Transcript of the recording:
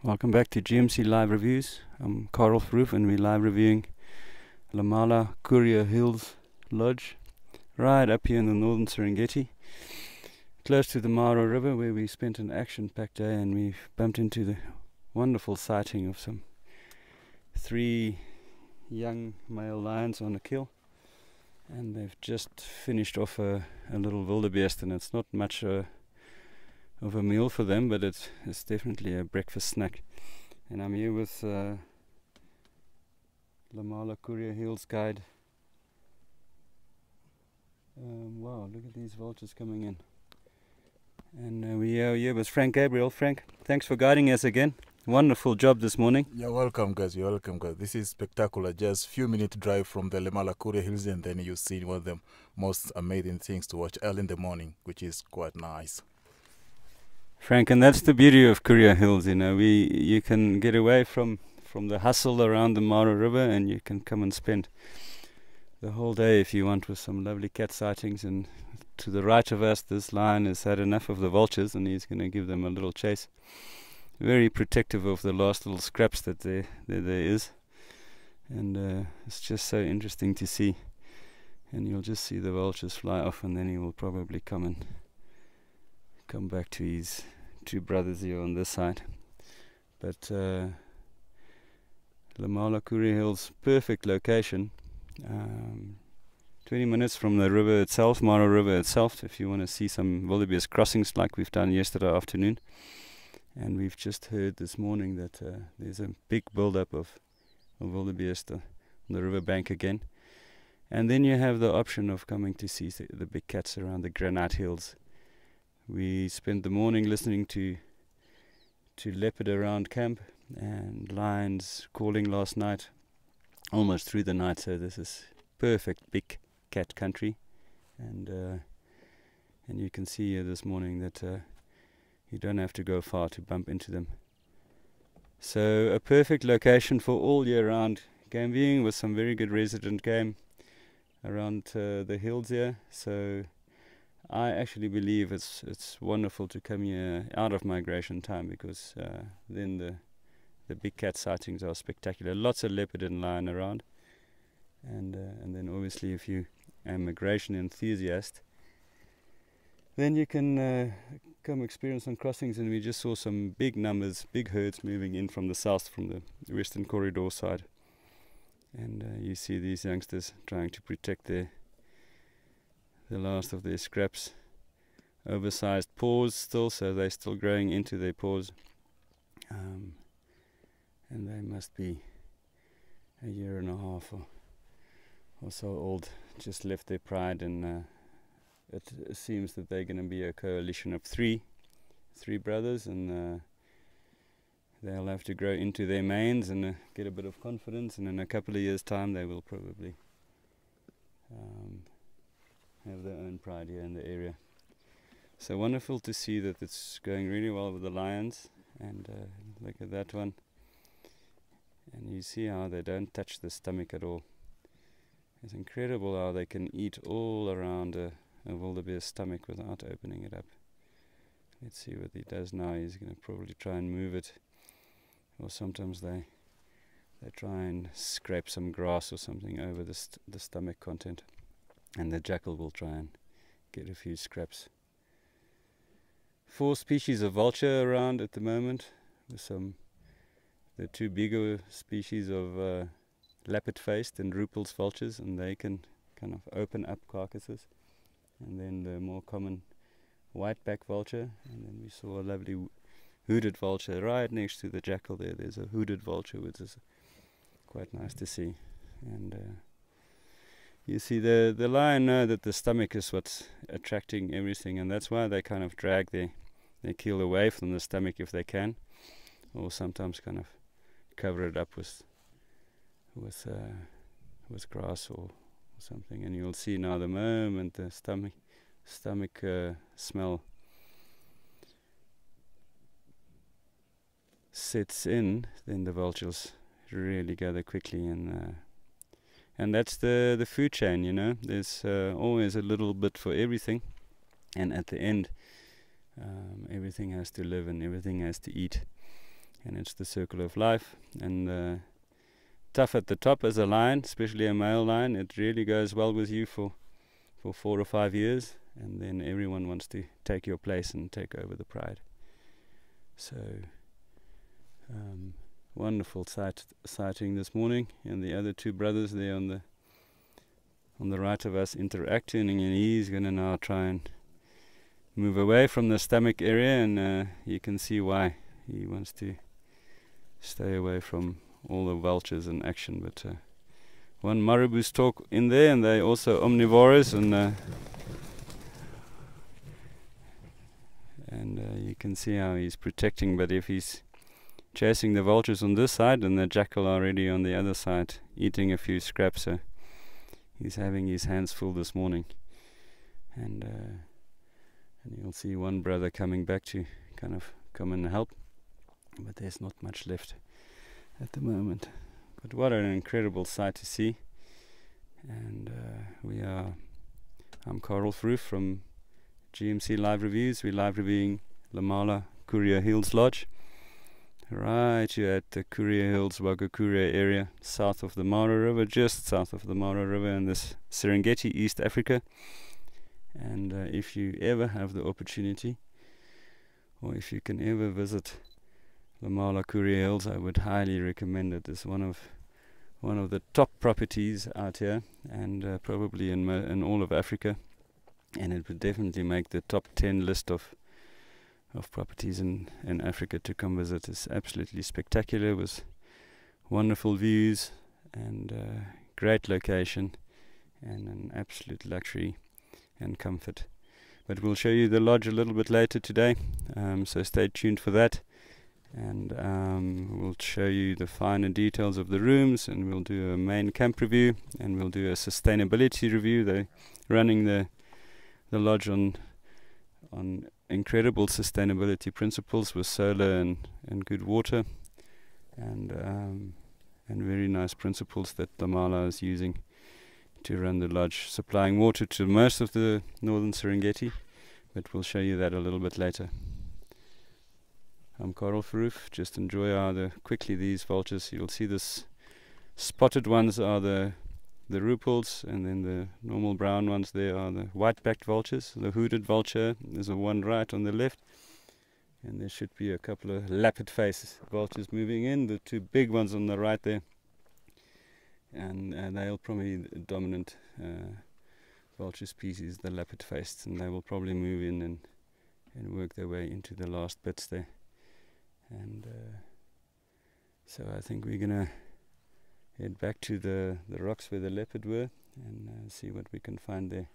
Welcome back to GMC Live Reviews. I'm Carl Roof and we're live reviewing Lemala Kuria Hills Lodge, right up here in the northern Serengeti, close to the Maro River, where we spent an action-packed day, and we've bumped into the wonderful sighting of some 3 young male lions on a kill, and they've just finished off a little wildebeest, and it's not much of a meal for them, but it's definitely a breakfast snack. And I'm here with Lemala Kuria Hills guide. Wow, look at these vultures coming in. And we are here with Frank Gabriel. Frank, thanks for guiding us again. Wonderful job this morning. You're welcome, guys. You're welcome, guys. This is spectacular. Just few minute drive from the Lemala Kuria Hills, and then you see one of the most amazing things to watch early in the morning, which is quite nice. Frank, and that's the beauty of Kuria Hills, you know, you can get away from the hustle around the Maro River, and you can come and spend the whole day if you want with some lovely cat sightings. And to the right of us, this lion has had enough of the vultures, and he's going to give them a little chase. Very protective of the last little scraps that there is, and it's just so interesting to see. And you'll just see the vultures fly off, and then he will probably come back to his 2 brothers here on this side. But Lemala Kuria Hills, perfect location, 20 minutes from the river itself, Maro River itself, if you want to see some wildebeest crossings like we've done yesterday afternoon. And we've just heard this morning that there's a big build-up of wildebeest on the river bank again. And then you have the option of coming to see the big cats around the Granite Hills. We spent the morning listening to leopard around camp, and lions calling last night, almost through the night. So this is perfect big cat country, and you can see here this morning that you don't have to go far to bump into them. So a perfect location for all year round game viewing, with some very good resident game around the hills here. So I actually believe it's wonderful to come here out of migration time, because then the big cat sightings are spectacular. Lots of leopard and lion around, and then obviously if you are a migration enthusiast, then you can come experience some crossings. And we just saw some big numbers, big herds moving in from the south, from the western corridor side, and you see these youngsters trying to protect the last of their scraps. Oversized paws still, so they're still growing into their paws, and they must be a year and a half or so old. Just left their pride, and it seems that they're going to be a coalition of three brothers, and they'll have to grow into their manes and get a bit of confidence, and in a couple of years' time they will probably have their own pride here in the area. So wonderful to see that it's going really well with the lions. And look at that one, and you see how they don't touch the stomach at all. It's incredible how they can eat all around a wildebeest stomach without opening it up. Let's see what he does now. He's going to probably try and move it, or sometimes they try and scrape some grass or something over the stomach content, and the jackal will try and get a few scraps. 4 species of vulture around at the moment, with the 2 bigger species of lappet-faced and Ruppel's vultures, and they can kind of open up carcasses. And then the more common white-back vulture, and then we saw a lovely hooded vulture right next to the jackal there. There's a hooded vulture, which is quite nice to see. And you see the lion know that the stomach is what's attracting everything, and that's why they kind of drag their keel away from the stomach if they can, or sometimes kind of cover it up with grass or something. And you'll see now, the moment the stomach smell sets in, then the vultures really gather quickly, and that's the food chain, you know. There's always a little bit for everything, and at the end everything has to live and everything has to eat. and it's the circle of life. And tough at the top as a lion, especially a male lion. It really goes well with you for 4 or 5 years, and then everyone wants to take your place and take over the pride. So wonderful sighting this morning, and the other two brothers there on the right of us interacting, and he's going to now try and move away from the stomach area, and you can see why he wants to stay away from all the vultures in action. But one marabou stalk in there, and they're also omnivores, and you can see how he's protecting. But if he's chasing the vultures on this side, and the jackal already on the other side eating a few scraps, so he's having his hands full this morning. And you'll see one brother coming back to kind of come and help, but there's not much left at the moment. But what an incredible sight to see. And I'm Carl Froof from GMC Live Reviews. We're live reviewing Lemala Kuria Hills Lodge, right here at the Kuria Hills, Wagakura area, south of the Mara River, just south of the Mara River in this Serengeti, East Africa. And if you ever have the opportunity, or if you can ever visit Lemala Kuria Hills, I would highly recommend it. It's one of the top properties out here, and probably in all of Africa, and it would definitely make the top 10 list of properties in Africa to come visit. It's absolutely spectacular, with wonderful views and great location, and an absolute luxury and comfort. But we'll show you the lodge a little bit later today, so stay tuned for that. And we'll show you the finer details of the rooms, and we'll do a main camp review, and we'll do a sustainability review. They're running the lodge on incredible sustainability principles, with solar and good water, and very nice principles that Lemala is using to run the lodge, supplying water to most of the northern Serengeti, but we'll show you that a little bit later. I'm Carl Froof. Just enjoy how quickly these vultures, you'll see this spotted ones are the rupals, and then the normal brown ones there are the white-backed vultures, the hooded vulture. There's a one right on the left, and there should be a couple of lappet-face vultures moving in, the two big ones on the right there, and they'll probably the dominant vulture species, the lappet-faced, and they will probably move in and work their way into the last bits there. And so I think we're gonna head back to the rocks where the leopard were, and see what we can find there.